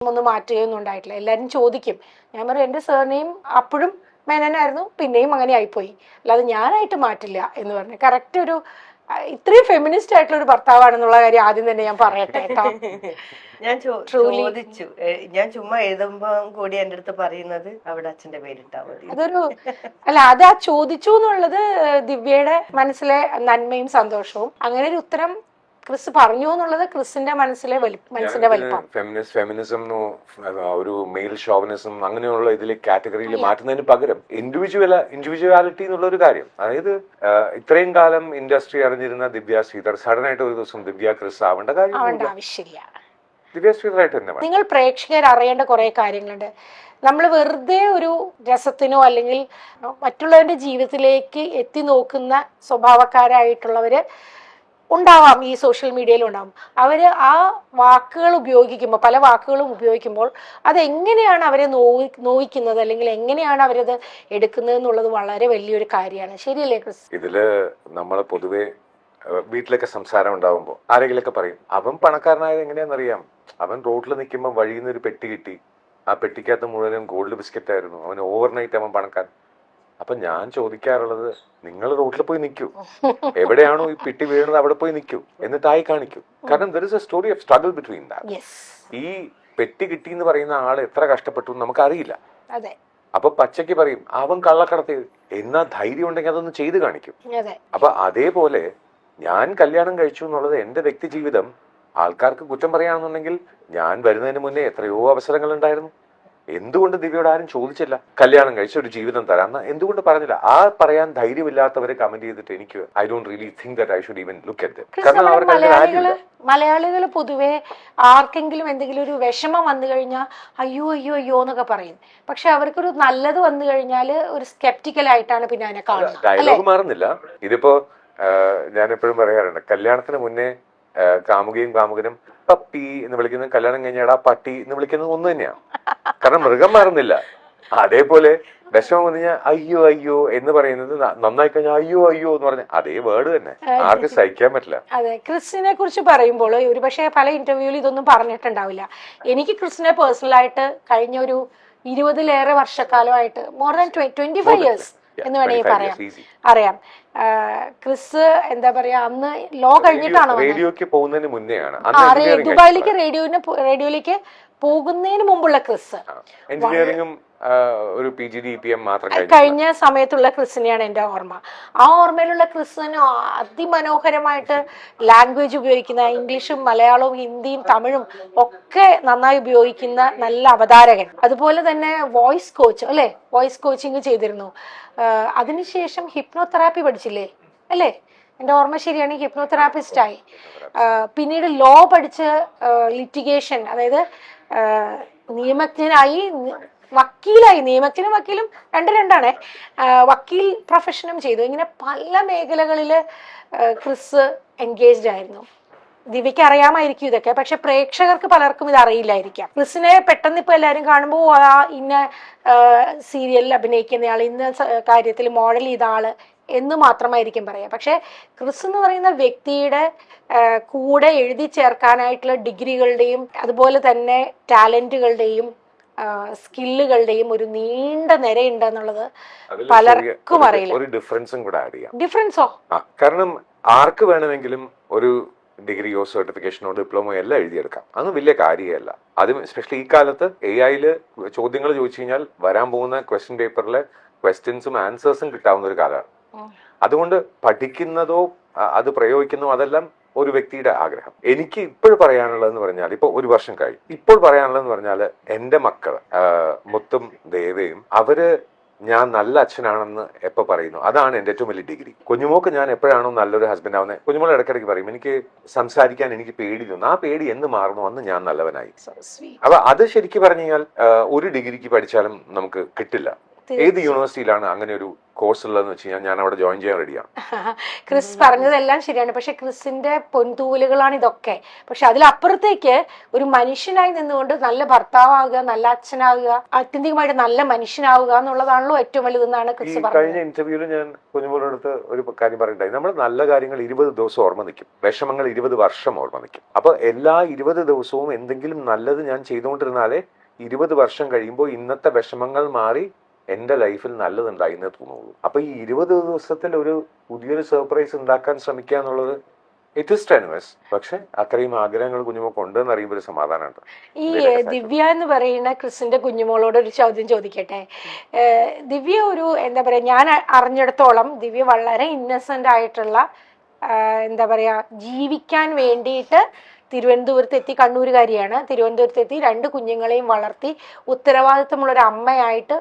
ഒന്നും മാറ്റുകയൊന്നും ഉണ്ടായിട്ടില്ല. എല്ലാവരും ചോദിക്കും, ഞാൻ പറയും എൻ്റെ സർനെയിം അപ്പോഴും മേനനായിരുന്നു, പിന്നെയും അങ്ങനെ ആയിപ്പോയി, അല്ലാതെ ഞാനായിട്ട് മാറ്റില്ല എന്ന് പറഞ്ഞു. കറക്റ്റ് ഒരു ഇത്രയും ഫെമിനിസ്റ്റ് ആയിട്ടുള്ള ഒരു ഭർത്താവാണെന്നുള്ള കാര്യം ആദ്യം തന്നെ ഞാൻ പറയട്ടെ കേട്ടോ. ഞാൻ ചോദിച്ചു, ഞാൻ ചുമ്മാ എഴുതുമ്പോ കൂടി എന്റെ അടുത്ത് പറയുന്നത് അവിടെ അച്ഛന്റെ പേരിട്ടാ മതി. അതൊരു അത് ആ ചോദിച്ചു എന്നുള്ളത് ദിവ്യയുടെ മനസ്സിലെ നന്മയും സന്തോഷവും. അങ്ങനെ ഒരു ഉത്തരം ക്രിസ് പറഞ്ഞു എന്നുള്ളത് ക്രിസിന്റെ മനസ്സിന്റെ വലിപ്പം. ഫെമിനിസം ഒരു മെയിൽ ഷോവനിസം അങ്ങനെയുള്ള ഇതിലെ കാറ്റഗറിയിൽ മാറ്റുന്നതിന് പകരം ഇൻഡിവിജ്വാലിറ്റി എന്നുള്ള ഒരു കാര്യം. അതായത് ഇത്രയും കാലം ഇൻഡസ്ട്രി അറിഞ്ഞിരുന്ന ദിവ്യ ശ്രീധർ സഡൻ ആയിട്ട് ഒരു ദിവസം ദിവ്യ ക്രിസ് ആവേണ്ട ആവശ്യമില്ല. ദിവ്യ ശ്രീധറായിട്ട് തന്നെ നിങ്ങൾ പ്രേക്ഷകർ അറിയേണ്ട കുറെ കാര്യങ്ങളുണ്ട്. നമ്മൾ വെറുതെ ഒരു രസത്തിനോ അല്ലെങ്കിൽ മറ്റുള്ളവരുടെ ജീവിതത്തിലേക്ക് എത്തി നോക്കുന്ന സ്വഭാവക്കാരായിട്ടുള്ളവര് ഉണ്ടാവാം, ഈ സോഷ്യൽ മീഡിയയിൽ ഉണ്ടാവും. അവർ ആ വാക്കുകൾ ഉപയോഗിക്കുമ്പോൾ, പല വാക്കുകളും ഉപയോഗിക്കുമ്പോൾ അതെങ്ങനെയാണ് അവരെ നോവിക്കുന്നത് അല്ലെങ്കിൽ എങ്ങനെയാണ് അവരത് എടുക്കുന്നത് എന്നുള്ളത് വളരെ വലിയൊരു കാര്യമാണ്. ശരിയല്ലേ ക്രിസ്? ഇതില് നമ്മള് പൊതുവെ വീട്ടിലൊക്കെ സംസാരം ഉണ്ടാവുമ്പോൾ ആരെങ്കിലൊക്കെ പറയും, അവൻ പണക്കാരനായത് എങ്ങനെയാണെന്നറിയാം, അവൻ റോഡിൽ നിൽക്കുമ്പോൾ വഴിയിൽ നിന്ന് ഒരു പെട്ടി കിട്ടി, ആ പെട്ടിക്കകത്ത് മുഴുവനും ഗോൾഡ് ബിസ്ക്കറ്റ് ആയിരുന്നു, അവൻ ഓവർനൈറ്റ് അവൻ പണക്കാരൻ. അപ്പൊ ഞാൻ ചോദിക്കാറുള്ളത്, നിങ്ങൾ റോഡിൽ പോയി നിൽക്കൂ, എവിടെയാണോ ഈ പെട്ടി വീഴുന്നത് അവിടെ പോയി നിൽക്കൂ, എന്നിട്ടായി കാണിക്കൂ. കാരണം there is a story of struggle between that. ഈ പെട്ടി കിട്ടി എന്ന് പറയുന്ന ആള് എത്ര കഷ്ടപ്പെട്ടു നമുക്കറിയില്ല. അപ്പൊ പച്ചയ്ക്ക് പറയും അവൻ കള്ളക്കടത്തി, എന്നാ ധൈര്യം ഉണ്ടെങ്കിൽ അതൊന്ന് ചെയ്ത് കാണിക്കും. അപ്പൊ അതേപോലെ ഞാൻ കല്യാണം കഴിച്ചു എന്നുള്ളത് എന്റെ വ്യക്തി ജീവിതം ആൾക്കാർക്ക് കുറ്റം പറയാണെന്നുണ്ടെങ്കിൽ ഞാൻ വരുന്നതിന് മുന്നേ എത്രയോ അവസരങ്ങൾ ഉണ്ടായിരുന്നു. എന്തുകൊണ്ട് ദിവ്യയോട് ആരും ചോദിച്ചില്ല കല്യാണം കഴിച്ച ഒരു ജീവിതം തരാന്ന്? എന്തുകൊണ്ട് പറഞ്ഞില്ല? ആ പറയാൻ ധൈര്യമില്ലാത്തവരെ കമന്റ് ചെയ്തിട്ട് എനിക്ക് I don't really think that I should even look at it. കാരണം അവർക്ക് മലയാളികൾ പൊതുവെ ആർക്കെങ്കിലും എന്തെങ്കിലും ഒരു വിഷമം വന്നു കഴിഞ്ഞാൽ അയ്യോ അയ്യോ അയ്യോ എന്നൊക്കെ പറയും. പക്ഷെ അവർക്കൊരു നല്ലത് വന്നു കഴിഞ്ഞാൽ ഒരു സ്കെപ്റ്റിക്കൽ ആയിട്ടാണ് പിന്നെ അതിനെ കാണുന്നത്. ഡയലോഗ് മാറുന്നില്ല. ഇതിപ്പോ ഞാൻ എപ്പോഴും പറയാറുണ്ട്, കല്യാണത്തിന് മുന്നേ കാമുകയും കാമുകനും പപ്പി എന്ന് വിളിക്കുന്നത്, കല്യാണം കഴിഞ്ഞാടാ പട്ടി എന്ന് വിളിക്കുന്നത് ഒന്ന് തന്നെയാണ്. കാരണം മൃഗം മാറുന്നില്ല. അതേപോലെ വിഷമം വന്നു കഴിഞ്ഞാൽ അയ്യോ അയ്യോ എന്ന് പറയുന്നത് നന്നായി കഴിഞ്ഞാൽ അയ്യോ അയ്യോ എന്ന് പറഞ്ഞ അതേ വേർഡ് തന്നെ, ആർക്കും സഹിക്കാൻ പറ്റില്ല. അതെ, ക്രിസിനെ കുറിച്ച് പറയുമ്പോൾ ഒരുപക്ഷെ പല ഇന്റർവ്യൂവിൽ ഇതൊന്നും പറഞ്ഞിട്ടുണ്ടാവില്ല. എനിക്ക് ക്രിസിനെ പേഴ്സണലായിട്ട് കഴിഞ്ഞ ഒരു 20-ലേറെ വർഷക്കാലമായിട്ട് മോർ ദാൻ 25 years എന്ന് വേണമെങ്കിൽ അറിയാം. ക്രിസ് എന്താ പറയാ, അന്ന് ലോ കഴിഞ്ഞിട്ടാണോ റേഡിയോക്ക് പോകുന്നതിന് മുന്നെയാണ് ദുബായിലേക്ക് റേഡിയോയിലേക്ക് പോകുന്നതിന് മുമ്പുള്ള ക്രിസ്. എഞ്ചിനീയറിംഗും ഒരു PGDPM മാത്രം കഴിഞ്ഞ സമയത്തുള്ള ക്രിസിനെയാണ് എൻ്റെ ഓർമ്മ. ആ ഓർമ്മയിലുള്ള ക്രിസിന് അതിമനോഹരമായിട്ട് ലാംഗ്വേജ് ഉപയോഗിക്കുന്ന, ഇംഗ്ലീഷും മലയാളവും ഹിന്ദിയും തമിഴും ഒക്കെ നന്നായി ഉപയോഗിക്കുന്ന നല്ല അവതാരകൻ. അതുപോലെ തന്നെ വോയിസ് കോച്ച് അല്ലെ, വോയിസ് കോച്ചിങ് ചെയ്തിരുന്നു. അതിനുശേഷം ഹിപ്നോതെറാപ്പി പഠിച്ചില്ലേ അല്ലേ? എൻ്റെ ഓർമ്മ ശരിയാണ്, ഹിപ്നോതെറാപ്പിസ്റ്റ് ആയി. പിന്നീട് ലോ പഠിച്ച് ലിറ്റിഗേഷൻ, അതായത് നിയമജ്ഞനായി, വക്കീലായി. നിയമജ്ഞനും വക്കീലും രണ്ടാണ്. വക്കീൽ പ്രൊഫഷനും ചെയ്തു. ഇങ്ങനെ പല മേഖലകളിൽ ക്രിസ് എൻഗേജ്ഡ് ആയിരുന്നു. ദിവ്യക്ക് അറിയാമായിരിക്കും ഇതൊക്കെ, പക്ഷെ പ്രേക്ഷകർക്ക് പലർക്കും ഇത് അറിയില്ലായിരിക്കാം. ക്രിസിനെ പെട്ടെന്ന് ഇപ്പൊ എല്ലാവരും കാണുമ്പോൾ ഇന്ന സീരിയലിൽ അഭിനയിക്കുന്നയാൾ, ഇന്ന കാര്യത്തിൽ മോഡൽ ചെയ്ത ആള് എന്ന് മാത്രമായിരിക്കും പറയാം. പക്ഷെ ക്രിസ് എന്ന് പറയുന്ന വ്യക്തിയുടെ കൂടെ എഴുതി ചേർക്കാനായിട്ടുള്ള ഡിഗ്രികളുടെയും അതുപോലെ തന്നെ ടാലന്റുകളുടെയും സ്കില്ലുകളുടെയും ഒരു നീണ്ട നിരയുണ്ട് എന്നുള്ളത് പലർക്കും അറിയില്ല. ഒരു ഡിഫറൻസും കൂടെ ആഡ് ചെയ്യാം. ഡിഫറൻസോ? കാരണം ആർക്ക് വേണമെങ്കിലും ഒരു ഡിഗ്രിയോ സർട്ടിഫിക്കേഷനോ ഡിപ്ലോമോ എല്ലാം എഴുതിയെടുക്കാം. അതൊന്നും വലിയ കാര്യമല്ല. അതും എസ്പെഷ്യലി ഈ കാലത്ത് AI ചോദ്യങ്ങൾ ചോദിച്ചു കഴിഞ്ഞാൽ വരാൻ പോകുന്ന ക്വസ്റ്റ്യൻ പേപ്പറിലെ ക്വസ്റ്റ്യൻസും ആൻസേഴ്സും കിട്ടാവുന്ന ഒരു കാലമാണ്. അതുകൊണ്ട് പഠിക്കുന്നതോ അത് പ്രയോഗിക്കുന്നതോ അതെല്ലാം ഒരു വ്യക്തിയുടെ ആഗ്രഹം. എനിക്ക് ഇപ്പോൾ പറയാനുള്ളതെന്ന് പറഞ്ഞാൽ, ഇപ്പൊ 1 വർഷം കഴിഞ്ഞു, ഇപ്പോൾ പറയാനുള്ളതെന്ന് പറഞ്ഞാൽ എന്റെ മക്കള് മുത്തും ദേവയും അവര് ഞാൻ നല്ല അച്ഛനാണെന്ന് എപ്പോ പറയുന്നു അതാണ് എന്റെ ഏറ്റവും വലിയ ഡിഗ്രി. കുഞ്ഞുമോക്ക് ഞാൻ എപ്പോഴാണോ നല്ലൊരു ഹസ്ബൻഡ് ആവുന്നത്, കുഞ്ഞുമോൾ ഇടയ്ക്കിടയ്ക്ക് പറയും എനിക്ക് സംസാരിക്കാൻ എനിക്ക് പേടി തോന്നുന്നു. ആ പേടി എന്ന് മാറുന്നു അന്ന് ഞാൻ നല്ലവനായി. അപ്പൊ അത് ശരിക്കും പറഞ്ഞു കഴിഞ്ഞാൽ ഒരു ഡിഗ്രിക്ക് പഠിച്ചാലും നമുക്ക് കിട്ടില്ല. ഏത് യൂണിവേഴ്സിറ്റിയിലാണ് അങ്ങനെ ഒരു കോഴ്സ് ഉള്ളതെന്ന് വെച്ച് കഴിഞ്ഞാൽ ഞാൻ അവിടെ ജോയിൻ ചെയ്യാൻ റെഡിയാണ്. ക്രിസ് പറഞ്ഞതെല്ലാം ശരിയാണ്. പക്ഷെ ക്രിസിന്റെ പൊൻതൂവലുകളാണ് ഇതൊക്കെ. പക്ഷെ അതിലപ്പുറത്തേക്ക് ഒരു മനുഷ്യനായി നിന്നുകൊണ്ട് നല്ല ഭർത്താവുക, നല്ല അച്ഛനാവുക, ആത്യന്തികമായിട്ട് നല്ല മനുഷ്യനാവുക എന്നുള്ളതാണല്ലോ ഏറ്റവും വലുതെന്നാണ് ക്രിസ് പറഞ്ഞത്. കഴിഞ്ഞ ഇന്റർവ്യൂവിൽ ഞാൻ കുഞ്ഞുമോളുടെ അടുത്ത് ഒരു കാര്യം പറഞ്ഞിട്ടുണ്ടായി. നമ്മൾ നല്ല കാര്യങ്ങൾ 20 ദിവസം ഓർമ്മ നിൽക്കും, വിഷമങ്ങൾ 20 വർഷം ഓർമ്മ നിൽക്കും. അപ്പൊ എല്ലാ 20 ദിവസവും എന്തെങ്കിലും നല്ലത് ഞാൻ ചെയ്തുകൊണ്ടിരുന്നാലേ 20 വർഷം കഴിയുമ്പോൾ ഇന്നത്തെ വിഷമങ്ങൾ മാറി എന്റെ ലൈഫിൽ നല്ലതുണ്ടായി എന്ന് തോന്നുള്ളൂ. അപ്പൊ ഈ 20 ദിവസത്തിൽ ഒരു പുതിയൊരു സർപ്രൈസ് ഉണ്ടാക്കാൻ ശ്രമിക്കുക എന്നുള്ളത് ഇറ്റ് ഇസ് ടെനുവസ്. പക്ഷെ അത്രയും ആഗ്രഹങ്ങൾ കുഞ്ഞുമോൾക്ക് ഉണ്ടെന്ന് അറിയുമ്പോൾ ഒരു സമാധാനമുണ്ട്. ഈ ദിവ്യ എന്ന് പറയുന്ന ക്രിസിന്റെ കുഞ്ഞുമോളോട് ഒരു ചോദ്യം ചോദിക്കട്ടെ. ദിവ്യ ഒരു എന്താ പറയാ, ഞാൻ അറിഞ്ഞിടത്തോളം ദിവ്യ വളരെ ഇന്നസെന്റ് ആയിട്ടുള്ള എന്താ പറയാ, ജീവിക്കാൻ വേണ്ടിയിട്ട് തിരുവനന്തപുരത്തെത്തി, കണ്ണൂരുകാരിയാണ്, തിരുവനന്തപുരത്തെത്തി 2 കുഞ്ഞുങ്ങളെയും വളർത്തി ഉത്തരവാദിത്തമുള്ള ഒരു അമ്മയായിട്ട്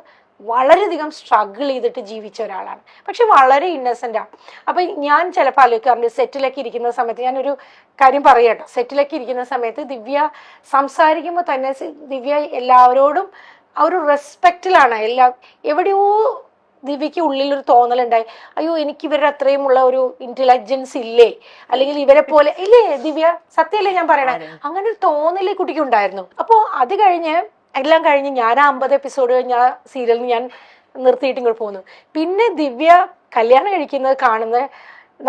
വളരെയധികം സ്ട്രഗിൾ ചെയ്തിട്ട് ജീവിച്ച ഒരാളാണ്. പക്ഷെ വളരെ ഇന്നസെന്റാണ്. അപ്പൊ ഞാൻ ചിലപ്പോൾ ആലോചിക്കാറുണ്ട്, സെറ്റിലൊക്കെ ഇരിക്കുന്ന സമയത്ത് ഞാനൊരു കാര്യം പറയട്ടെ. സെറ്റിലൊക്കെ ഇരിക്കുന്ന സമയത്ത് ദിവ്യ സംസാരിക്കുമ്പോൾ തന്നെ ദിവ്യ എല്ലാവരോടും ആ ഒരു റെസ്പെക്റ്റിലാണ്. എവിടെയോ ദിവ്യക്ക് ഉള്ളിലൊരു തോന്നലുണ്ടായി, അയ്യോ എനിക്ക് ഇവരുടെ അത്രയും ഉള്ള ഒരു ഇന്റലിജൻസ് ഇല്ലേ, അല്ലെങ്കിൽ ഇവരെ പോലെ ഇല്ലേ ദിവ്യ, സത്യമല്ലേ ഞാൻ പറയണേ? അങ്ങനെ ഒരു തോന്നല് കുട്ടിക്ക് ഉണ്ടായിരുന്നു. അപ്പോൾ അത് കഴിഞ്ഞ് എല്ലാം കഴിഞ്ഞ് ഞാൻ 50 എപ്പിസോഡ് കഴിഞ്ഞ സീരിയലിൽ ഞാൻ നിർത്തിയിട്ട് ഇങ്ങോട്ട് പോന്നു. പിന്നെ ദിവ്യ കല്യാണം കഴിക്കുന്നത് കാണുന്നത്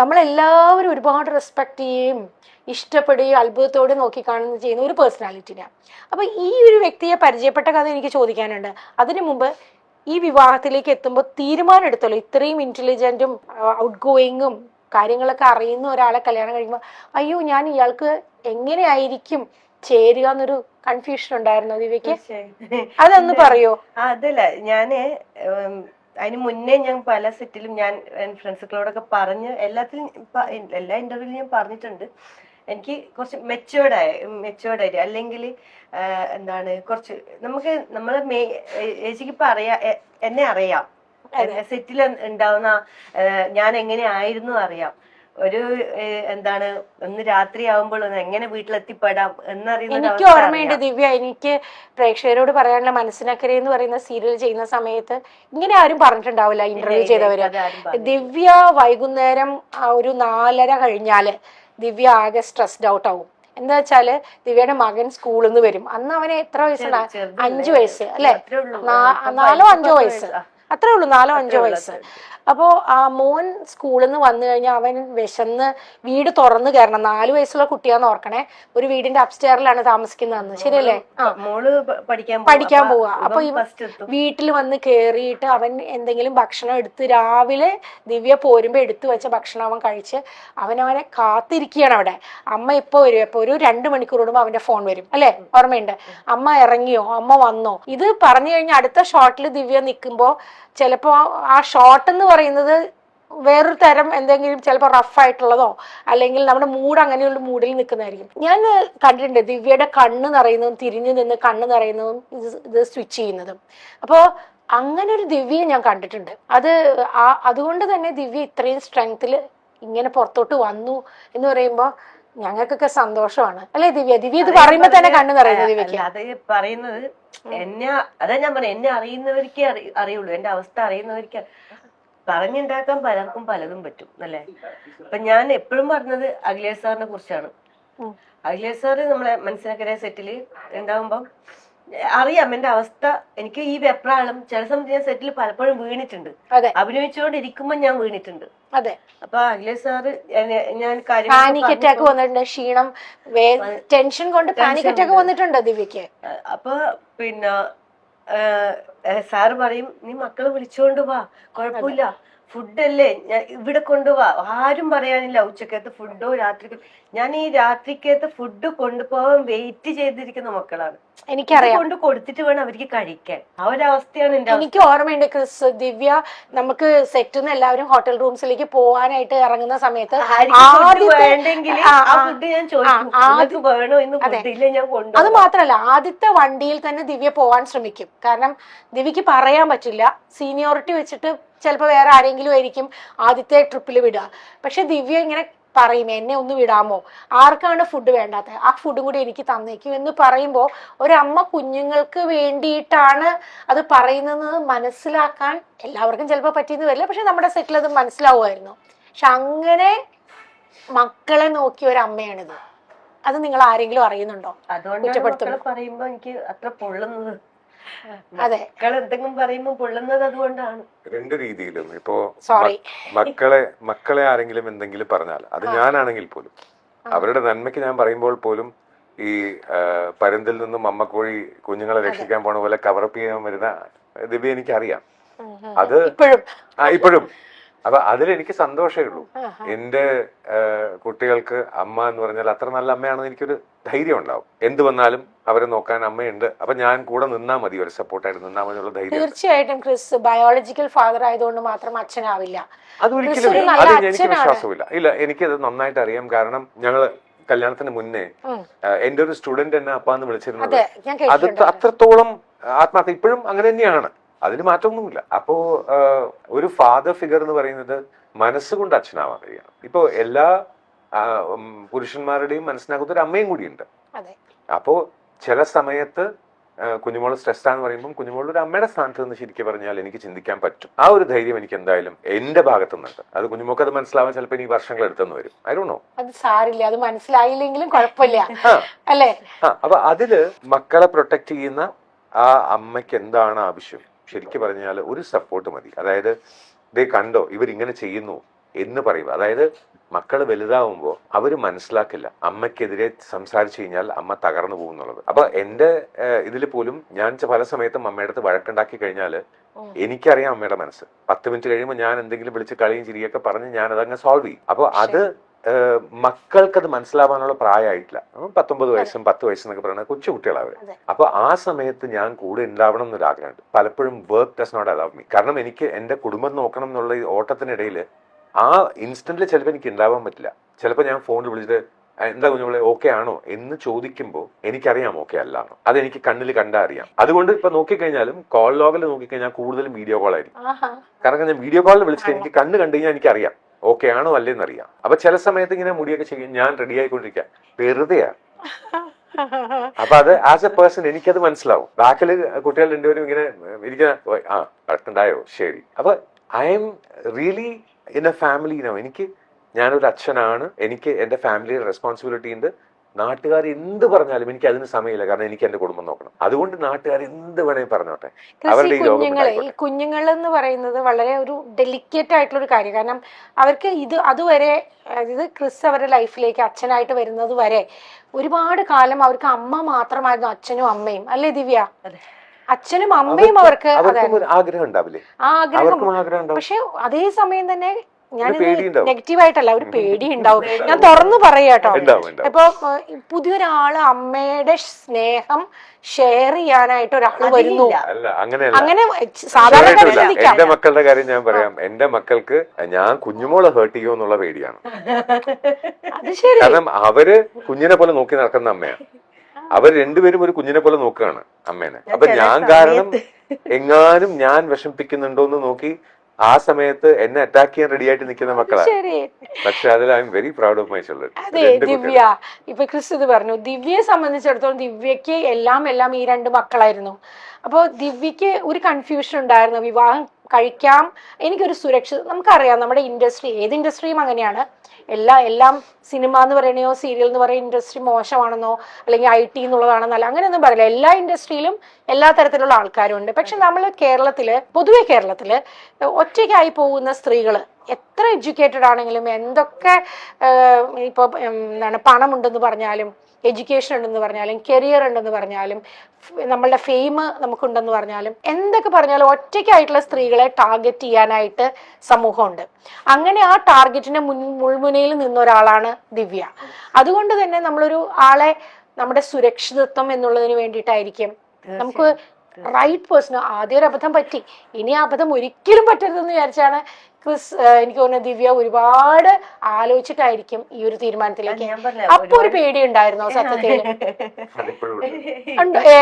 നമ്മളെല്ലാവരും ഒരുപാട് റെസ്പെക്ട് ചെയ്യുകയും ഇഷ്ടപ്പെടുകയും അത്ഭുതത്തോടെ നോക്കി കാണുന്ന ചെയ്യുന്ന ഒരു പേഴ്സണാലിറ്റിയാണ്. അപ്പൊ ഈ ഒരു വ്യക്തിയെ പരിചയപ്പെട്ട കഥ എനിക്ക് ചോദിക്കാനുണ്ട്. അതിനു മുമ്പ് ഈ വിവാഹത്തിലേക്ക് എത്തുമ്പോൾ തീരുമാനം എടുത്തല്ലോ, ഇത്രയും ഇന്റലിജന്റും ഔട്ട് ഗോയിങ്ങും കാര്യങ്ങളൊക്കെ അറിയുന്ന ഒരാളെ കല്യാണം കഴിക്കുമ്പോൾ അയ്യോ ഞാൻ ഇയാൾക്ക് എങ്ങനെയായിരിക്കും ചേരുക എന്നൊരു കൺഫ്യൂഷൻ ഉണ്ടായിരുന്നു ദിവ്യക്ക്. അതൊന്ന് പറയോ? അതല്ല, ഞാന് അതിന് മുന്നേ ഞാൻ പല സെറ്റിലും ഞാൻ ഫ്രണ്ട്സുകളോടൊക്കെ പറഞ്ഞ് എല്ലാ ഇന്റർവ്യൂവിലും ഞാൻ പറഞ്ഞിട്ടുണ്ട്, എനിക്ക് കുറച്ച് മെച്ചുവേർഡായിട്ട് അല്ലെങ്കിൽ എന്താണ് കുറച്ച് നമ്മളെ ചേച്ചിക്ക് ഇപ്പൊ എന്നെ അറിയാം, സെറ്റിൽ ഉണ്ടാവുന്ന ഞാൻ എങ്ങനെ ആയിരുന്നു അറിയാം. ഒരു എന്താണ് ഒന്ന് രാത്രി ആവുമ്പോൾ എങ്ങനെ വീട്ടിലെത്തിപ്പെടാം എന്നറിയുന്ന എനിക്ക് ഓർമ്മയുണ്ട് ദിവ്യ. എനിക്ക് പ്രേക്ഷകരോട് പറയാനുള്ള മനസ്സിനക്കരെ എന്ന് പറയുന്ന സീരിയൽ ചെയ്യുന്ന സമയത്ത് ഇങ്ങനെ ആരും പറഞ്ഞിട്ടുണ്ടാവില്ല ഇന്റർവ്യൂ ചെയ്തവര്. ദിവ്യ വൈകുന്നേരം ഒരു 4:30 കഴിഞ്ഞാല് ദിവ്യ ആകെ സ്ട്രെസ്ഡ് ഔട്ട് ആവും. എന്താ വെച്ചാല് ദിവ്യയുടെ മകൻ സ്കൂളിൽ നിന്ന് വരും. അന്ന് അവന് എത്ര വയസ്സാണ്? 5 വയസ്സ് അല്ലെ? 4-5 വയസ്സ്, അത്രേ ഉള്ളൂ, 4-5 വയസ്സ്. അപ്പോ ആ മോൻ സ്കൂളിൽ നിന്ന് വന്നു കഴിഞ്ഞാൽ അവൻ വിശന്ന് വീട് തുറന്നു കയറണം. 4 വയസ്സുള്ള കുട്ടിയാന്ന് ഓർക്കണേ. ഒരു വീടിന്റെ അപ്സ്റ്റെയറിലാണ് താമസിക്കുന്നതെന്ന്, ശരിയല്ലേ? പഠിക്കാൻ പോവാ. അപ്പൊ വീട്ടിൽ വന്ന് കേറിയിട്ട് അവൻ എന്തെങ്കിലും ഭക്ഷണം എടുത്ത് രാവിലെ ദിവ്യ പോരുമ്പോ എടുത്തു വെച്ച ഭക്ഷണം അവൻ കഴിച്ച് അവനെ കാത്തിരിക്കുകയാണ് അവിടെ. അമ്മ ഇപ്പൊ വരും. ഇപ്പൊ ഒരു 2 മണിക്കൂർ കൂടുമ്പോ അവന്റെ ഫോൺ വരും, അല്ലെ? ഓർമ്മയുണ്ട്? അമ്മ ഇറങ്ങിയോ, അമ്മ വന്നോ? ഇത് പറഞ്ഞു കഴിഞ്ഞാൽ അടുത്ത ഷോട്ടിൽ ദിവ്യ നിൽക്കുമ്പോ ചിലപ്പോ ആ ഷോട്ട് എന്ന് പറയുന്നത് വേറൊരു തരം എന്തെങ്കിലും ചിലപ്പോൾ റഫായിട്ടുള്ളതോ അല്ലെങ്കിൽ നമ്മുടെ മൂഡ് അങ്ങനെയുള്ള മൂഡിൽ നിൽക്കുന്നതായിരിക്കും. ഞാൻ കണ്ടിട്ടുണ്ട് ദിവ്യയുടെ കണ്ണ് നിറയുന്നതും തിരിഞ്ഞു നിന്ന് കണ്ണ് നിറയുന്നതും ഇത് സ്വിച്ച് ചെയ്യുന്നതും. അപ്പോൾ അങ്ങനെ ഒരു ദിവ്യയെ ഞാൻ കണ്ടിട്ടുണ്ട്. അതുകൊണ്ട് തന്നെ ദിവ്യ ഇത്രയും സ്ട്രെങ്ത്തിൽ ഇങ്ങനെ പുറത്തോട്ട് വന്നു എന്ന് പറയുമ്പോൾ ഞങ്ങൾക്കൊക്കെ സന്തോഷമാണ്, അല്ലെ ദിവ്യ? ദിവ്യ ഇത് പറയുമ്പോ തന്നെ കണ്ണു നിറയുന്നു ദിവ്യക്ക്. അത് പറയുന്നത് അതാ ഞാൻ പറഞ്ഞത്, എന്നെ അറിയുന്നവർക്കേ അറിയുള്ളൂ, എന്റെ അവസ്ഥ അറിയുന്നവർക്ക്. പറഞ്ഞുണ്ടാക്കാൻ പലർക്കും പലതും പറ്റും, അല്ലേ? അപ്പൊ ഞാൻ എപ്പോഴും പറഞ്ഞത് അഖിലേഷ് സാറിനെ കുറിച്ചാണ്. അഖിലേഷ് സാറ് നമ്മളെ മനസ്സിലാക്കിയ സെറ്റില് ഉണ്ടാവുമ്പം അറിയാം എന്റെ അവസ്ഥ. എനിക്ക് ഈ വെപ്രാളം ചില സമയത്ത് ഞാൻ സെറ്റിൽ പലപ്പോഴും വീണിട്ടുണ്ട്, അഭിനയിച്ചുകൊണ്ടിരിക്കുമ്പോ ഞാൻ വീണിട്ടുണ്ട്. അതെ. അപ്പൊ അഖിലേഷ് സാറ് ഞാൻ പാനിക് അറ്റാക്ക് വന്നിട്ടുണ്ട്, ക്ഷീണം, ടെൻഷൻ കൊണ്ട് പാനിക് അറ്റാക്ക് വന്നിട്ടുണ്ട് ദിവ്യക്ക്. അപ്പൊ പിന്നെ സാറ് പറയും, നീ മക്കളെ വിളിച്ചോണ്ട് വാ, കുഴപ്പമില്ല, ഫുഡല്ലേ ഇവിടെ കൊണ്ടുപോവാ, ആരും പറയാനില്ല ഉച്ചക്കത്തെ ഫുഡോ രാത്രിക്ക്. ഞാൻ ഈ രാത്രിക്കത്തെ ഫുഡ് കൊണ്ടുപോകാൻ വെയിറ്റ് ചെയ്തിരിക്കുന്ന മക്കളാണ്. എനിക്കറിയാം, കൊണ്ട് കൊടുത്തിട്ട് വേണം അവർക്ക് കഴിക്കാൻ. ആ ഒരു അവസ്ഥയാണ് എന്റെ. എനിക്ക് ഓർമ്മയുണ്ട് ക്രിസ്, ദിവ്യ നമുക്ക് സെറ്റിൽ നിന്ന് എല്ലാവരും ഹോട്ടൽ റൂംസിലേക്ക് പോകാനായിട്ട് ഇറങ്ങുന്ന സമയത്ത് അത് മാത്രല്ല ആദ്യത്തെ വണ്ടിയിൽ തന്നെ ദിവ്യ പോവാൻ ശ്രമിക്കും. കാരണം ദിവ്യക്ക് പറയാൻ പറ്റില്ല, സീനിയോറിറ്റി വെച്ചിട്ട് ചിലപ്പോൾ വേറെ ആരെങ്കിലും ആയിരിക്കും ആദ്യത്തെ ട്രിപ്പിൽ വിടുക. പക്ഷെ ദിവ്യ ഇങ്ങനെ പറയും എന്നെ ഒന്ന് വിടാമോ, ആർക്കാണ് ഫുഡ് വേണ്ടാത്തത്, ആ ഫുഡും കൂടി എനിക്ക് തന്നേക്കും എന്ന് പറയുമ്പോൾ ഒരമ്മ കുഞ്ഞുങ്ങൾക്ക് വേണ്ടിയിട്ടാണ് അത് പറയുന്നത് മനസ്സിലാക്കാൻ എല്ലാവർക്കും ചിലപ്പോൾ പറ്റിയെന്ന് വരില്ല. പക്ഷെ നമ്മുടെ സെറ്റിൽ അത് മനസ്സിലാവുമായിരുന്നു. പക്ഷെ അങ്ങനെ മക്കളെ നോക്കിയ ഒരു അമ്മയാണിത്. അത് നിങ്ങൾ ആരെങ്കിലും അറിയുന്നുണ്ടോ? അതുകൊണ്ടാണ് പറയുമ്പോ എനിക്ക് അത്ര പൊള്ളുന്നത്. അതെ, മക്കൾ എന്തെങ്കിലും പറയുമ്പോ പൊള്ളുന്നത് അതുകൊണ്ടാണ്. രണ്ട് രീതിയിലും ഇപ്പോ സോറി, മക്കളെ ആരെങ്കിലും എന്തെങ്കിലും പറഞ്ഞാൽ അത് ഞാനാണെങ്കിൽ പോലും അവരുടെ നന്മയ്ക്ക് ഞാൻ പറയുമ്പോൾ പോലും ഈ പരുന്തിൽ നിന്നും അമ്മക്കോഴി കുഞ്ഞുങ്ങളെ രക്ഷിക്കാൻ പോണ പോലെ കവറപ്പ് ചെയ്യാൻ വരുന്ന ദിവ്യ എനിക്കറിയാം. അത് ഇപ്പോഴും അപ്പൊ അതിലെനിക്ക് സന്തോഷമേ ഉള്ളൂ. എന്റെ കുട്ടികൾക്ക് അമ്മ എന്ന് പറഞ്ഞാൽ അത്ര നല്ല അമ്മയാണെന്ന് എനിക്കൊരു ധൈര്യം ഉണ്ടാവും. എന്ത് വന്നാലും അവരെ നോക്കാൻ അമ്മയുണ്ട്, അപ്പൊ ഞാൻ കൂടെ നിന്നാ മതി, ഒരു സപ്പോർട്ടായിട്ട് നിന്നാ മതി എന്നുള്ള ധൈര്യം. തീർച്ചയായിട്ടും ക്രിസ് ബയോളജിക്കൽ ഫാദർ ആയതുകൊണ്ട് മാത്രം അച്ഛനാവില്ല. അതൊരിക്കലും അത് എനിക്ക് വിശ്വാസമില്ല. ഇല്ല, എനിക്കത് നന്നായിട്ട് അറിയാം. കാരണം ഞങ്ങള് കല്യാണത്തിന് മുന്നേ എന്റെ ഒരു സ്റ്റുഡന്റ് എന്നെ അപ്പാന്ന് വിളിച്ചിരുന്നത് അത് അത്രത്തോളം ആത്മാർത്ഥ. ഇപ്പോഴും അങ്ങനെ തന്നെയാണ്, അതിന് മാറ്റമൊന്നുമില്ല. അപ്പോ ഒരു ഫാദർ ഫിഗർ എന്ന് പറയുന്നത് മനസ്സുകൊണ്ട് അച്ഛനാവാൻ കഴിയണം. ഇപ്പോ എല്ലാ പുരുഷന്മാരുടെയും മനസ്സിനകത്ത് ഒരു അമ്മയും കൂടിയുണ്ട്. അപ്പോ ചില സമയത്ത് കുഞ്ഞുമോള് സ്ട്രെസ്ഡ് ആണെന്ന് പറയുമ്പോൾ കുഞ്ഞുമോള് ഒരു അമ്മയുടെ സ്ഥാനത്ത് നിന്ന് ശരിക്കും പറഞ്ഞാൽ എനിക്ക് ചിന്തിക്കാൻ പറ്റും. ആ ഒരു ധൈര്യം എനിക്ക് എന്തായാലും എന്റെ ഭാഗത്തു നിന്നുണ്ട്. അത് കുഞ്ഞുമോക്ക് അത് മനസ്സിലാവാൻ ചിലപ്പോൾ ഇനി വർഷങ്ങൾ എടുത്തെന്ന് വരും. I don't know. അത് സാരില്ല, അത് മനസ്സിലായില്ലെങ്കിലും കുഴപ്പമില്ല അല്ലേ? അപ്പൊ അതില് മക്കളെ പ്രൊട്ടക്ട് ചെയ്യുന്ന ആ അമ്മയ്ക്ക് എന്താണ് ആവശ്യം? ശരിക്കും പറഞ്ഞാൽ ഒരു സപ്പോർട്ട് മതി. അതായത് ദേ കണ്ടോ ഇവരിങ്ങനെ ചെയ്യുന്നു എന്ന് പറയുക. അതായത് മക്കൾ വലുതാവുമ്പോൾ അവർ മനസ്സിലാക്കില്ല അമ്മയ്ക്കെതിരെ സംസാരിച്ചു കഴിഞ്ഞാൽ അമ്മ തകർന്നു പോകും എന്നുള്ളത്. അപ്പൊ എന്റെ ഇതിൽ പോലും ഞാൻ പല സമയത്തും അമ്മയുടെ അടുത്ത് വഴക്കുണ്ടാക്കി കഴിഞ്ഞാൽ എനിക്കറിയാം അമ്മയുടെ മനസ്സ്. 10 മിനിറ്റ് കഴിയുമ്പോൾ ഞാൻ എന്തെങ്കിലും വിളിച്ച് കളിയും ചിരിയൊക്കെ പറഞ്ഞ് ഞാൻ അതങ്ങ് സോൾവ് ചെയ്യും. അപ്പൊ അത് മക്കൾക്കത് മനസ്സിലാവാനുള്ള പ്രായമായിട്ടില്ല. 19 വയസ്സും 10 വയസ്സും എന്നൊക്കെ പറയുന്നത് കൊച്ചു കുട്ടികളാണ് അവര്. അപ്പൊ ആ സമയത്ത് ഞാൻ കൂടെ ഉണ്ടാവണം എന്നൊരാഗ്രഹമുണ്ട്. പലപ്പോഴും work does not allow me. കാരണം എനിക്ക് എന്റെ കുടുംബം നോക്കണം എന്നുള്ള ഈ ഓട്ടത്തിനിടയിൽ ആ ഇൻസ്റ്റന്റിൽ ചിലപ്പോൾ എനിക്ക് ഉണ്ടാവാൻ പറ്റില്ല. ചിലപ്പോൾ ഞാൻ ഫോണിൽ വിളിച്ചിട്ട് എന്താ കുഞ്ഞുങ്ങളെ ഓക്കെ ആണോ എന്ന് ചോദിക്കുമ്പോൾ എനിക്കറിയാം ഓക്കെ അല്ലാണോ. അതെനിക്ക് കണ്ണിൽ കണ്ടാ അറിയാം. അതുകൊണ്ട് ഇപ്പൊ നോക്കിക്കഴിഞ്ഞാലും കോൾ ലോഗിൽ നോക്കിക്കഴിഞ്ഞാൽ കൂടുതലും വീഡിയോ കോൾ ആയിരിക്കും. കാരണം ഞാൻ വീഡിയോ കോളിൽ വിളിച്ചിട്ട് എനിക്ക് കണ്ണ് കണ്ടു കഴിഞ്ഞാൽ എനിക്കറിയാം ഓക്കെ ആണോ അല്ലേന്ന് അറിയാം. അപ്പൊ ചില സമയത്ത് ഇങ്ങനെ മുടിയൊക്കെ ചെയ്യും, ഞാൻ റെഡി ആയിക്കൊണ്ടിരിക്കാം, വെറുതെയാ. അപ്പൊ അത് ആസ് എ പേഴ്സൺ എനിക്കത് മനസ്സിലാവും. ബാക്കില് കുട്ടികൾ രണ്ടുപേരും ഇങ്ങനെ ഇരിക്കുന്ന കറക്റ്റുണ്ടായോ ശരി. അപ്പൊ I am really in a family no. ഞാനൊരു അച്ഛനാണ്, എനിക്ക് എന്റെ ഫാമിലിയുടെ റെസ്പോൺസിബിലിറ്റി ഉണ്ട്. നാട്ടുകാർ എന്ത് പറഞ്ഞാലും എനിക്ക് അതിന് സമയമില്ല. കാരണം എനിക്ക് എന്റെ കുടുംബം നോക്കണം. അതുകൊണ്ട് നാട്ടുകാർ എന്ത് വേണേ പറഞ്ഞോട്ടെ. അവരുടെ ഈ കുഞ്ഞുങ്ങൾ എന്ന് പറയുന്നത് വളരെ ഒരു ഡെലിക്കേറ്റ് ആയിട്ടുള്ള ഒരു കാര്യം. കാരണം അവർക്ക് അതുവരെ അതായത് ക്രിസ് അവരുടെ ലൈഫിലേക്ക് അച്ഛനായിട്ട് വരുന്നത് വരെ ഒരുപാട് കാലം അവർക്ക് അമ്മ മാത്രമായിരുന്നു, അച്ഛനും അമ്മയും. അല്ലേ ദിവ്യ? അച്ഛനും അമ്മയും അവർക്ക് ആഗ്രഹം ഉണ്ടാവില്ലേ? ആഗ്രഹം. പക്ഷെ അതേ സമയം തന്നെ ഞാൻ നെഗറ്റീവായിട്ടല്ല, ഒരു പേടി ഉണ്ടാവും. ഞാൻ തുറന്നു പറയാട്ടോ. ഇപ്പൊ പുതിയൊരാള് അമ്മയുടെ സ്നേഹം ഷെയർ ചെയ്യാനായിട്ട് ഒരാള് വരുന്നു, അങ്ങനെ സാധാരണ എന്റെ മക്കളുടെ കാര്യം ഞാൻ പറയാം. എന്റെ മക്കൾക്ക് ഞാൻ കുഞ്ഞുമോളെ ഹേർട്ട് ചെയ്യുമോ എന്നുള്ള പേടിയാണ്. കാരണം അവര് കുഞ്ഞിനെ പോലെ നോക്കി നടക്കുന്ന അമ്മയാണ്. അവർ രണ്ടുപേരും ഒരു കുഞ്ഞിനെ പോലെ നോക്കുകയാണ് അമ്മേനെ. അപ്പൊ ഞാൻ കാരണം എങ്ങാനും ഞാൻ വിഷമിപ്പിക്കുന്നുണ്ടോ എന്ന് നോക്കി ആ സമയത്ത് എന്നെ അറ്റാക്ക് ചെയ്യാൻ റെഡി ആയിട്ട് നിൽക്കുന്ന മക്കളാണ്. പക്ഷെ അതിൽ I am very proud of my children. അതെ ദിവ്യ, ഇപ്പൊ ക്രിസ് ഇത് പറഞ്ഞു, ദിവ്യയെ സംബന്ധിച്ചിടത്തോളം ദിവ്യക്ക് എല്ലാം ഈ 2 മക്കളായിരുന്നു. അപ്പോൾ ദിവ്യക്ക് ഒരു കൺഫ്യൂഷൻ ഉണ്ടായിരുന്നു. വിവാഹം കഴിക്കാം, എനിക്കൊരു സുരക്ഷിത, നമുക്കറിയാം നമ്മുടെ ഇൻഡസ്ട്രി, ഏത് ഇൻഡസ്ട്രിയും അങ്ങനെയാണ്. എല്ലാം സിനിമ എന്ന് പറയണോ സീരിയൽ എന്ന് പറയുന്ന ഇൻഡസ്ട്രി മോശമാണെന്നോ അല്ലെങ്കിൽ IT എന്നുള്ളതാണെന്നല്ല, അങ്ങനെയൊന്നും പറയില്ല. എല്ലാ ഇൻഡസ്ട്രിയിലും എല്ലാ തരത്തിലുള്ള ആൾക്കാരും ഉണ്ട്. പക്ഷെ നമ്മൾ പൊതുവെ കേരളത്തില് ഒറ്റയ്ക്കായി പോകുന്ന സ്ത്രീകള് എത്ര എഡ്യൂക്കേറ്റഡ് ആണെങ്കിലും എന്തൊക്കെ ഇപ്പൊ പണമുണ്ടെന്ന് പറഞ്ഞാലും എഡ്യൂക്കേഷൻ ഉണ്ടെന്ന് പറഞ്ഞാലും കരിയർ ഉണ്ടെന്ന് പറഞ്ഞാലും നമ്മളുടെ ഫെയിം നമുക്കുണ്ടെന്ന് പറഞ്ഞാലും എന്തൊക്കെ പറഞ്ഞാലും ഒറ്റയ്ക്കായിട്ടുള്ള സ്ത്രീകളെ ടാർഗറ്റ് ചെയ്യാനായിട്ട് സമൂഹമുണ്ട്. അങ്ങനെ ആ ടാർഗറ്റിന്റെ മുൾമുനയിൽ നിന്ന ഒരാളാണ് ദിവ്യ. അതുകൊണ്ട് തന്നെ നമ്മളൊരു ആളെ നമ്മുടെ സുരക്ഷിതത്വം എന്നുള്ളതിന് വേണ്ടിയിട്ടായിരിക്കും നമുക്ക് റൈറ്റ് പേഴ്സൺ. ആദ്യം ഒരു അബദ്ധം പറ്റി, ഇനി ആ അബദ്ധം ഒരിക്കലും പറ്റരുതെന്ന് വിചാരിച്ചാണ് ക്രിസ്, എനിക്ക് തോന്നുന്നു ദിവ്യ ഒരുപാട് ആലോചിച്ചിട്ടായിരിക്കും ഈ ഒരു തീരുമാനത്തിലേക്ക്. അപ്പൊ ഒരു പേടി ഉണ്ടായിരുന്നോ സത്യത്തിൽ?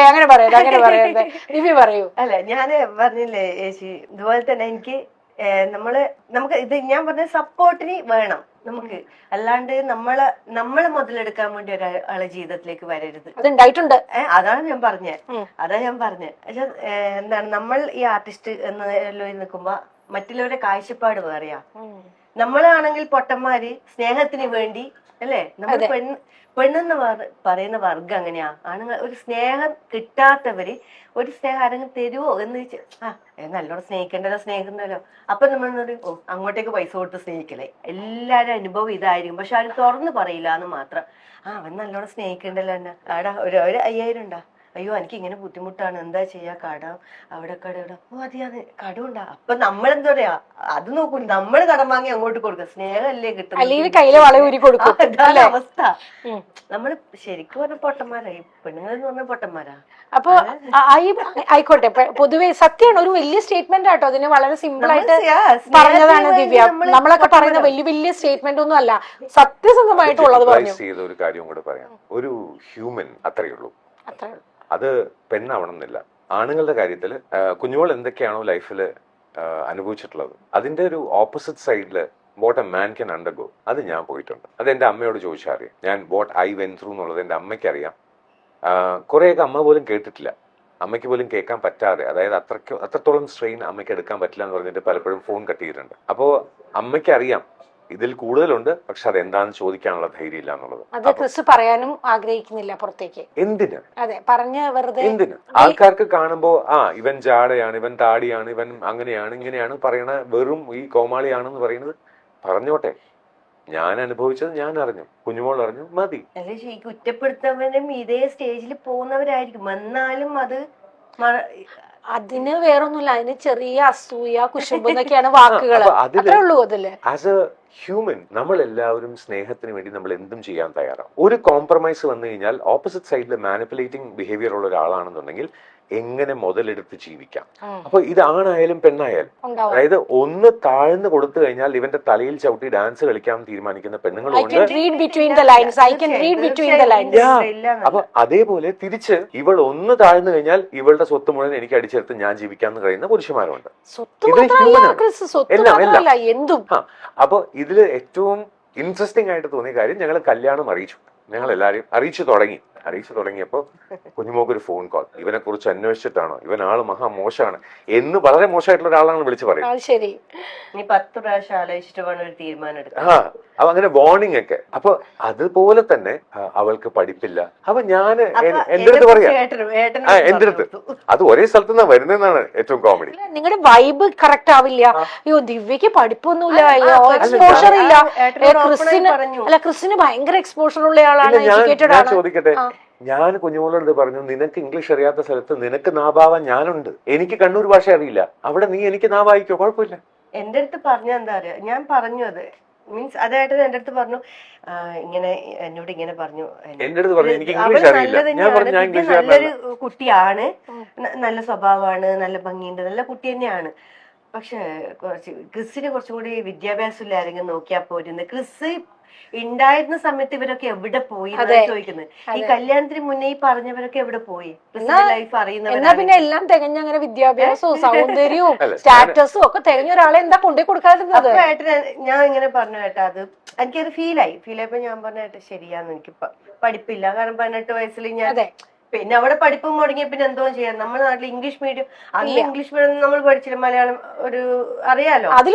അങ്ങനെ പറയരുത് ദിവ്യ പറയൂ. അല്ല ഞാന് പറഞ്ഞില്ലേ ചേച്ചി, ഇതുപോലെ തന്നെ എനിക്ക് നമുക്ക് ഇത് ഞാൻ പറഞ്ഞ സപ്പോർട്ടിന് വേണം. നമുക്ക്. അല്ലാണ്ട് നമ്മളെ മുതലെടുക്കാൻ വേണ്ടി ഒരാളെ ജീവിതത്തിലേക്ക് വരരുത്. അത് ഉണ്ടായിട്ടുണ്ട്. അതാണ് ഞാൻ പറഞ്ഞത്. പക്ഷെ എന്താണ്, നമ്മൾ ഈ ആർട്ടിസ്റ്റ് എന്ന നിൽക്കുമ്പോ മറ്റുള്ളവരുടെ കാഴ്ചപ്പാട് വേറെയാ. നമ്മളാണെങ്കിൽ പൊട്ടന്മാര് സ്നേഹത്തിന് വേണ്ടി അല്ലേ, നമ്മൾ പെണ്ണെന്ന് പറയുന്ന വർഗം അങ്ങനെയാ. ആണുങ്ങൾ ഒരു സ്നേഹം കിട്ടാത്തവര് ഒരു സ്നേഹം ആരെങ്കിലും തരുവോ എന്ന് നല്ലോണം സ്നേഹിക്കണ്ടല്ലോ. അപ്പൊ നമ്മൾ അങ്ങോട്ടേക്ക് പൈസ കൊടുത്ത് സ്നേഹിക്കലേ. എല്ലാരും അനുഭവം ഇതായിരിക്കും, പക്ഷെ ആരും തുറന്നു പറയില്ല എന്ന് മാത്രം. അവൻ നല്ലോണം സ്നേഹിക്കണ്ടല്ലോ എന്നെ, ആടാ ഒരു 5000 ഉണ്ടാ, അയ്യോ എനിക്ക് ഇങ്ങനെ ബുദ്ധിമുട്ടാണ്, എന്താ ചെയ്യാ, കടം അവിടെ അതിയാന്ന് കടമുണ്ടാ. അപ്പൊ നമ്മളെന്താ പറയാ, അത് നോക്കൂ, നമ്മള് കടം വാങ്ങി അങ്ങോട്ട് കൊടുക്കുക, സ്നേഹമല്ലേ കിട്ടുന്നത്, കയ്യില് വളയൂരി കൊടുക്കും. അതാണ് അവസ്ഥ. നമ്മള് ശരിക്കും പറഞ്ഞ പൊട്ടന്മാരായി, പെണ്ണുങ്ങളെന്ന് പറഞ്ഞ പൊട്ടന്മാരാ. അപ്പൊ ആയിക്കോട്ടെ, പൊതുവെ സത്യമാണ്, ഒരു വലിയ സ്റ്റേറ്റ്മെന്റ് ആട്ടോ. അതിന് വളരെ സിമ്പിൾ ആയിട്ട് പറഞ്ഞതാണ് ദിവ്യ. നമ്മളൊക്കെ പറയുന്ന വലിയ സ്റ്റേറ്റ്മെന്റ് ഒന്നും അല്ല, സത്യസന്ധമായിട്ടുള്ളത് പറഞ്ഞു. ചെയ്ത ഒരു കാര്യം കൂടെ പറയാം. ഒരു ഹ്യൂമൻ അത്രയേ ഉള്ളൂ. അത് പെണ്ണാവണം എന്നില്ല. ആണുങ്ങളുടെ കാര്യത്തിൽ കുഞ്ഞുമോൾ എന്തൊക്കെയാണോ ലൈഫിൽ അനുഭവിച്ചിട്ടുള്ളത്, അതിന്റെ ഒരു ഓപ്പോസിറ്റ് സൈഡില് what a man can undergo, അത് ഞാൻ പോയിട്ടുണ്ട്. അത് എന്റെ അമ്മയോട് ചോദിച്ചാൽ അറിയാം. ഞാൻ വാട്ട് ഐ വെൻ ത്രൂ എന്നുള്ളത് എന്റെ അമ്മയ്ക്ക് അറിയാം. കുറെയൊക്കെ അമ്മ പോലും കേട്ടിട്ടില്ല, അമ്മയ്ക്ക് പോലും കേൾക്കാൻ പറ്റാതെ, അതായത് അത്രത്തോളം സ്ട്രെയിൻ അമ്മയ്ക്ക് എടുക്കാൻ പറ്റില്ല എന്ന് പറഞ്ഞിട്ട് പലപ്പോഴും ഫോൺ കട്ട് ചെയ്തിട്ടുണ്ട്. അപ്പോ അമ്മയ്ക്ക് അറിയാം ഇതിൽ കൂടുതലുണ്ട്, പക്ഷെ അതെന്താണെന്ന് ചോദിക്കാനുള്ള ധൈര്യം ഇല്ല എന്നുള്ളത്. അത് ക്രിസ് പറയാനും ആഗ്രഹിക്കുന്നില്ല പുറത്തേക്ക്. എന്തിന്? അതെ, പറഞ്ഞ വെറുതെ എന്തിന്? ആൾക്കാർക്ക് കാണുമ്പോ ഇവൻ ജാടയാണ്, ഇവൻ താടിയാണ്, ഇവൻ അങ്ങനെയാണ് ഇങ്ങനെയാണ് പറയണ, വെറും ഈ കോമാളിയാണെന്ന് പറയുന്നത് പറഞ്ഞോട്ടെ. ഞാൻ അനുഭവിച്ചത് ഞാൻ അറിഞ്ഞു, കുഞ്ഞുമോൾ അറിഞ്ഞു, മതി. അല്ലെ, ഈ കുറ്റപ്പെടുത്തവനും ഇതേ സ്റ്റേജിൽ പോകുന്നവരായിരിക്കും. എന്നാലും അതിന് വേറൊന്നുമില്ല, അതിന് ചെറിയ അസൂയ, കുശുമ്പ് എന്നൊക്കെയാണ് വാക്കുകൾ. അത്രേ ഉള്ളൂ അതില്. ആസ് എ ഹ്യൂമൻ നമ്മൾ എല്ലാവരും സ്നേഹത്തിന് വേണ്ടി നമ്മൾ എന്തും ചെയ്യാൻ തയ്യാറാണ്. ഒരു കോംപ്രമൈസ് വന്നു കഴിഞ്ഞാൽ ഓപ്പോസിറ്റ് സൈഡിൽ മാനിപ്പുലേറ്റിംഗ് ബിഹേവിയർ ഉള്ള ഒരാളാണെന്നുണ്ടെങ്കിൽ എങ്ങനെ മുതലെടുത്ത് ജീവിക്കാം. അപ്പൊ ഇത് ആണായാലും പെണ്ണായാലും, അതായത് ഒന്ന് താഴ്ന്നു കൊടുത്തു കഴിഞ്ഞാൽ ഇവന്റെ തലയിൽ ചവിട്ടി ഡാൻസ് കളിക്കാൻ തീരുമാനിക്കുന്ന പെണ്ണുങ്ങളുണ്ട്. അപ്പൊ അതേപോലെ തിരിച്ച് ഇവൾ ഒന്ന് താഴ്ന്നു കഴിഞ്ഞാൽ ഇവളുടെ സ്വത്ത് മുഴുവൻ എനിക്ക് അടിച്ചെടുത്ത് ഞാൻ ജീവിക്കാന്ന് കഴിയുന്ന പുരുഷന്മാരുണ്ട്. എന്തും. അപ്പൊ ഇതില് ഏറ്റവും ഇൻട്രസ്റ്റിംഗ് ആയിട്ട് തോന്നിയ കാര്യം, ഞങ്ങൾ കല്യാണം അറിയിച്ചു, ഞങ്ങൾ എല്ലാരെയും അറിയിച്ചു തുടങ്ങിയപ്പോ കുഞ്ഞുമോക്ക് ഒരു ഫോൺ കോൾ, ഇവനെ കുറിച്ച് അന്വേഷിച്ചിട്ടാണോ, ഇവൻ ആള് മഹാമോശമാണ് എന്ന് വളരെ മോശമായിട്ടുള്ള ഒരാളാണ് വിളിച്ചു പറയുന്നത്. ശരി, നീ 10 പ്രാവശ്യം ആലോചിച്ചിട്ട് വേണം ഒരു തീരുമാനം എടുക്കാൻ. അപ്പൊ അങ്ങനെ വാർണിംഗ് ഒക്കെ. അപ്പൊ അതുപോലെ തന്നെ അവൾക്ക് പഠിപ്പില്ല. അപ്പൊ ഞാൻ എന്റെ അടുത്ത് പറയാം, എന്റെ അടുത്ത് അത് ഒരേ സ്ഥലത്ത് നിന്നാ വരുന്നതെന്നാണ് ഏറ്റവും കോമഡി. നിങ്ങളുടെ വൈബ് കറക്റ്റ് ആവില്ല. അയ്യോ ദിവ്യക്ക് പഠിപ്പൊന്നുമില്ല, എക്സ്പോഷർ ഇല്ല. ക്രിസ്റ്റിന് ഭയങ്കര എക്സ്പോഷർ ഉള്ള ആളാണ്, എഡ്യൂക്കേറ്റഡ് ഞാൻ ചോദിക്കട്ടെ, ഞാൻ കുഞ്ഞുമോളോട് പറഞ്ഞു, നിനക്ക് ഇംഗ്ലീഷ് അറിയാത്ത സ്ഥലത്ത് നിനക്ക് നാവാവാൻ ഞാനുണ്ട്. എനിക്ക് കണ്ണൂർ ഭാഷ അറിയില്ല, അവിടെ നീ എനിക്ക് നാവായിക്കോ, കുഴപ്പമില്ല. എന്റെ അടുത്ത് പറഞ്ഞ എന്താ അറിയാ, ഞാൻ പറഞ്ഞു അത് മീൻസ് അതായിട്ട് എന്റെ അടുത്ത് പറഞ്ഞു, ഇങ്ങനെ എന്നോട് ഇങ്ങനെ പറഞ്ഞു, എന്റെ അടുത്ത് പറഞ്ഞു എനിക്ക് ഇംഗ്ലീഷ് അറിയില്ല. ഞാൻ പറഞ്ഞു ഞാൻ ഇംഗ്ലീഷ് നല്ലൊരു കുട്ടിയാണ്, നല്ല സ്വഭാവമാണ്, നല്ല ഭംഗിയുണ്ട്, നല്ല കുട്ടി തന്നെയാണ്. പക്ഷെ ക്രിസ്സിന് കുറച്ചും കൂടി വിദ്യാഭ്യാസം ഇല്ല, ആരെങ്കിലും നോക്കിയാ പോരുന്നു. ക്രിസ് ഉണ്ടായിരുന്ന സമയത്ത് ഇവരൊക്കെ എവിടെ പോയി ചോദിക്കുന്നത്. ഈ കല്യാണത്തിന് മുന്നേ ഈ പറഞ്ഞവരൊക്കെ എവിടെ പോയി? ലൈഫ് അറിയുന്നവരാ. പിന്നെ എല്ലാം തികഞ്ഞ അങ്ങനെ വിദ്യാഭ്യാസവും സൗന്ദര്യവും സ്റ്റാറ്റസും ഒക്കെ തികഞ്ഞ ഒരാളെ എന്താ കൊണ്ടേ കൊടുക്കാതിരുന്നത്? ഞാൻ ഇങ്ങനെ പറഞ്ഞു കേട്ടാ, അത് എനിക്കത് ഫീലായപ്പോ ഞാൻ പറഞ്ഞ കേട്ടോ ശരിയാന്ന്. എനിക്ക് പഠിപ്പില്ല, കാരണം 18 വയസ്സിൽ ഞാൻ പിന്നെ അവിടെ പഠിപ്പും മുടങ്ങിയ പിന്നെ എന്തോ ചെയ്യാം. നമ്മുടെ നാട്ടിൽ ഇംഗ്ലീഷ് മീഡിയം, അന്ന് ഇംഗ്ലീഷ് മീഡിയം നമ്മൾ പഠിച്ചില്ല, മലയാളം ഒരു അറിയാലോ.